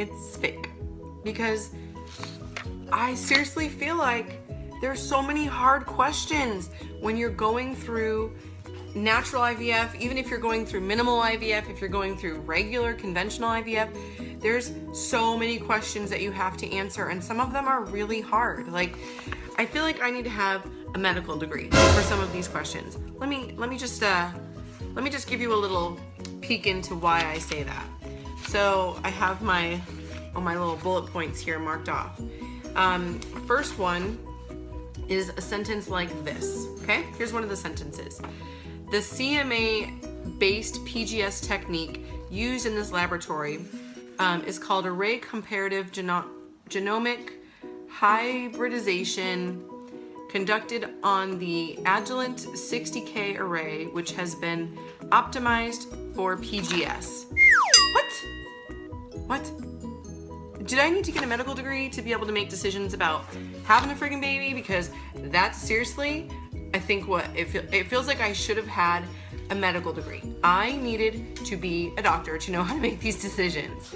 it's fake. Because I seriously feel like there's so many hard questions when you're going through natural IVF, even if you're going through minimal IVF, if you're going through regular conventional IVF, there's so many questions that you have to answer, and some of them are really hard. Like, I feel like I need to have a medical degree for some of these questions. Let me just give you a little peek into why I say that. So I have my little bullet points here marked off. First one is a sentence like this. Okay, here's one of the sentences. The CMA-based PGS technique used in this laboratory is called array comparative genomic hybridization conducted on the Agilent 60K array, which has been optimized for PGS. What? Did I need to get a medical degree to be able to make decisions about having a freaking baby? Because that's seriously, I think it feels like I should have had a medical degree. I needed to be a doctor to know how to make these decisions.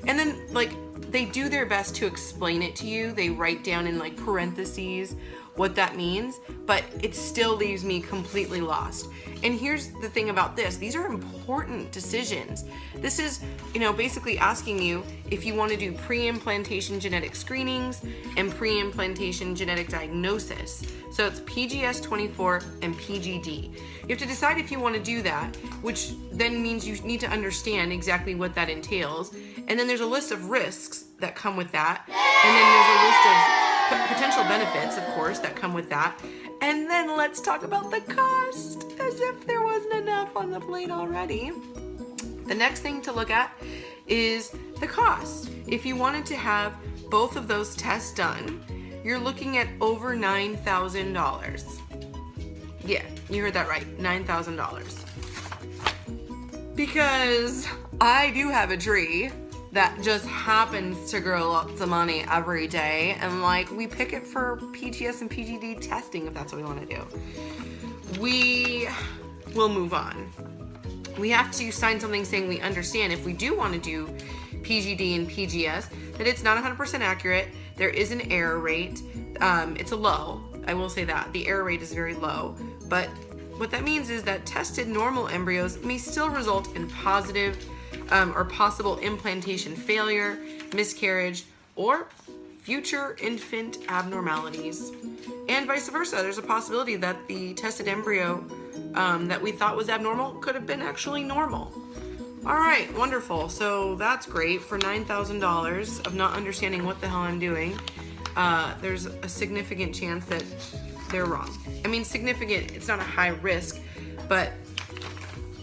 And then, like, they do their best to explain it to you. They write down in like parentheses what that means, but it still leaves me completely lost. And here's the thing about this. These are important decisions. This is, basically asking you if you want to do pre-implantation genetic screenings and pre-implantation genetic diagnosis. So it's PGS 24 and PGD. You have to decide if you want to do that, which then means you need to understand exactly what that entails. And then there's a list of risks that come with that. And then there's a list of potential benefits, of course, that come with that. And then let's talk about the cost, as if there wasn't enough on the plate already. The next thing to look at is the cost. If you wanted to have both of those tests done, you're looking at over $9,000. Yeah, you heard that right, $9,000. Because I do have a tree that just happens to grow lots of money every day, and like, we pick it for PGS and PGD testing if that's what we want to do. We will move on. We have to sign something saying we understand if we do want to do PGD and PGS that it's not 100% accurate. There is an error rate. It's a low. I will say that the error rate is very low, but what that means is that tested normal embryos may still result in positive or possible implantation failure, miscarriage, or future infant abnormalities. And vice versa, there's a possibility that the tested embryo that we thought was abnormal could have been actually normal. All right, wonderful. So that's great. For $9,000 of not understanding what the hell I'm doing, there's a significant chance that they're wrong. I mean, significant, it's not a high risk, but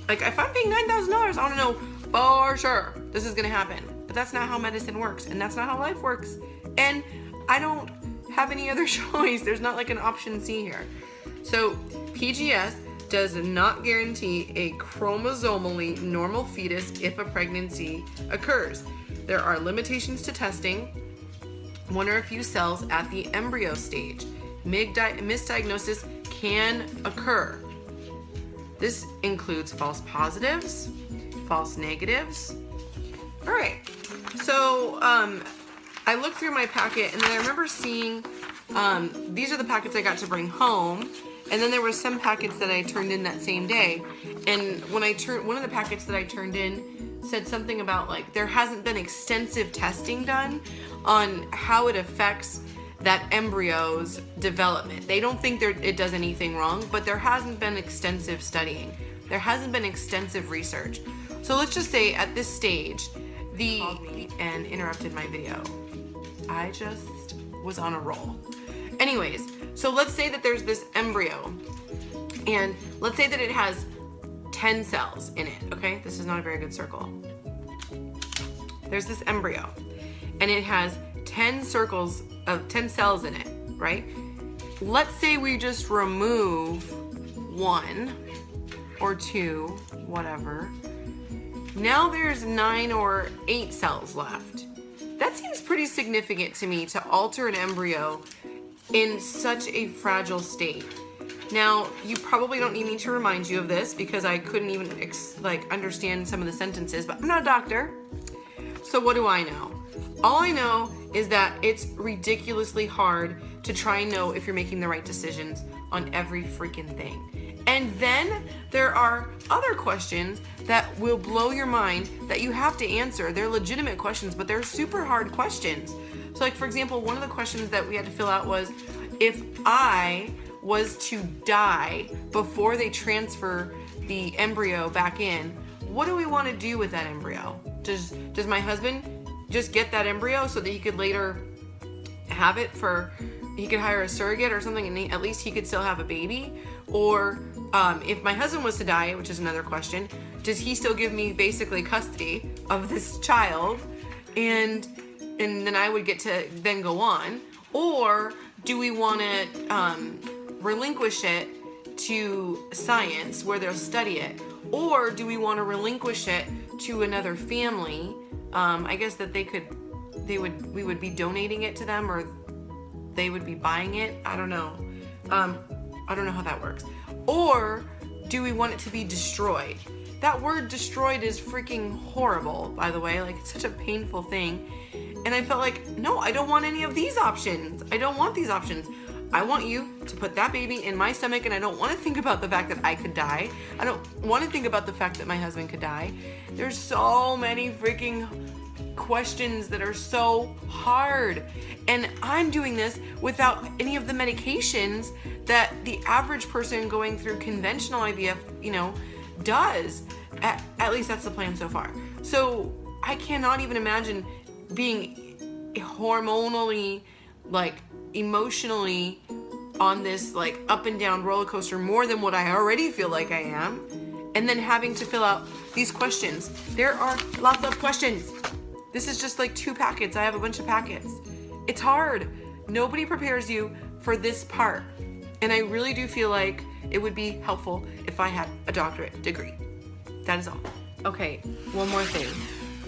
like, if I'm paying $9,000, I want to know for sure this is going to happen. But that's not how medicine works, and that's not how life works. And I don't have any other choice. There's not like an option C here. So PGS does not guarantee a chromosomally normal fetus if a pregnancy occurs. There are limitations to testing one or a few cells at the embryo stage. Misdiagnosis can occur. This includes false positives, false negatives. All right, so I looked through my packet, and then I remember seeing these are the packets I got to bring home, and then there were some packets that I turned in that same day. And when I one of the packets that I turned in said something about like there hasn't been extensive testing done on how it affects that embryo's development. They don't think it does anything wrong, but there hasn't been extensive studying. There hasn't been extensive research. So let's just say at this stage, called me and interrupted my video. I just was on a roll. Anyways, so let's say that there's this embryo, and let's say that it has 10 cells in it, okay? This is not a very good circle. There's this embryo, and it has 10 cells in it, right? Let's say we just remove 1 or 2, whatever. Now there's 9 or 8 cells left. That seems pretty significant to me, to alter an embryo in such a fragile state. Now, you probably don't need me to remind you of this because I couldn't even understand some of the sentences, but I'm not a doctor. So what do I know? All I know is that it's ridiculously hard to try and know if you're making the right decisions on every freaking thing. And then there are other questions that will blow your mind that you have to answer. They're legitimate questions, but they're super hard questions. So like, for example, one of the questions that we had to fill out was, if I was to die before they transfer the embryo back in, what do we want to do with that embryo? Does my husband just get that embryo so that he could later have it he could hire a surrogate or something, and at least he could still have a baby? Or if my husband was to die, which is another question, does he still give me basically custody of this child, and then I would get to then go on? Or do we want to relinquish it to science where they'll study it? Or do we want to relinquish it to another family? I guess that we would be donating it to them, or they would be buying it. I don't know. I don't know how that works. Or do we want it to be destroyed? That word destroyed is freaking horrible, by the way. Like, it's such a painful thing. And I felt like, no, I don't want any of these options. I don't want these options. I want you to put that baby in my stomach, and I don't want to think about the fact that I could die. I don't want to think about the fact that my husband could die. There's so many freaking questions that are so hard. And I'm doing this without any of the medications that the average person going through conventional IVF, does. At least that's the plan so far. So I cannot even imagine being hormonally, emotionally on this up and down roller coaster more than what I already feel like I am, and then having to fill out these questions. There are lots of questions. This is just 2 packets. I have a bunch of packets. It's hard. Nobody prepares you for this part. And I really do feel like it would be helpful if I had a doctorate degree. That is all. Okay, one more thing.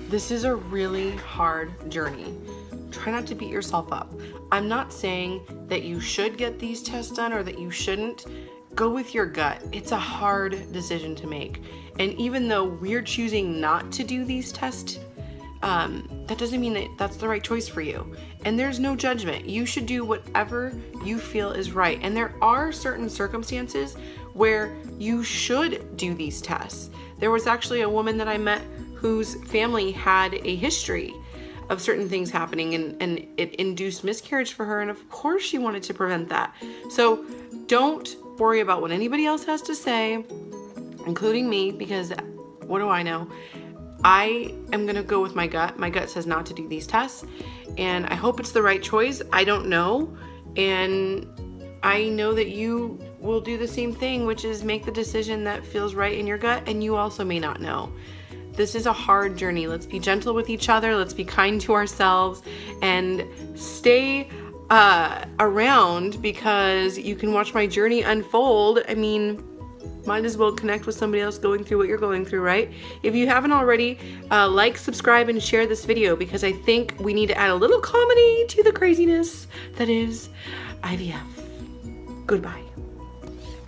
This is a really hard journey. Try not to beat yourself up. I'm not saying that you should get these tests done or that you shouldn't. Go with your gut. It's a hard decision to make. And even though we're choosing not to do these tests, that doesn't mean that that's the right choice for you. And there's no judgment. You should do whatever you feel is right. And there are certain circumstances where you should do these tests. There was actually a woman that I met whose family had a history of certain things happening, and it induced miscarriage for her, and of course she wanted to prevent that. So don't worry about what anybody else has to say, including me, because what do I know? I am gonna go with my gut. My gut says not to do these tests, and I hope it's the right choice. I don't know, and I know that you will do the same thing, which is make the decision that feels right in your gut, and you also may not know. This is a hard journey. Let's be gentle with each other. Let's be kind to ourselves, and stay around, because you can watch my journey unfold. I mean, might as well connect with somebody else going through what you're going through, right? If you haven't already, subscribe, and share this video, because I think we need to add a little comedy to the craziness that is IVF. Goodbye.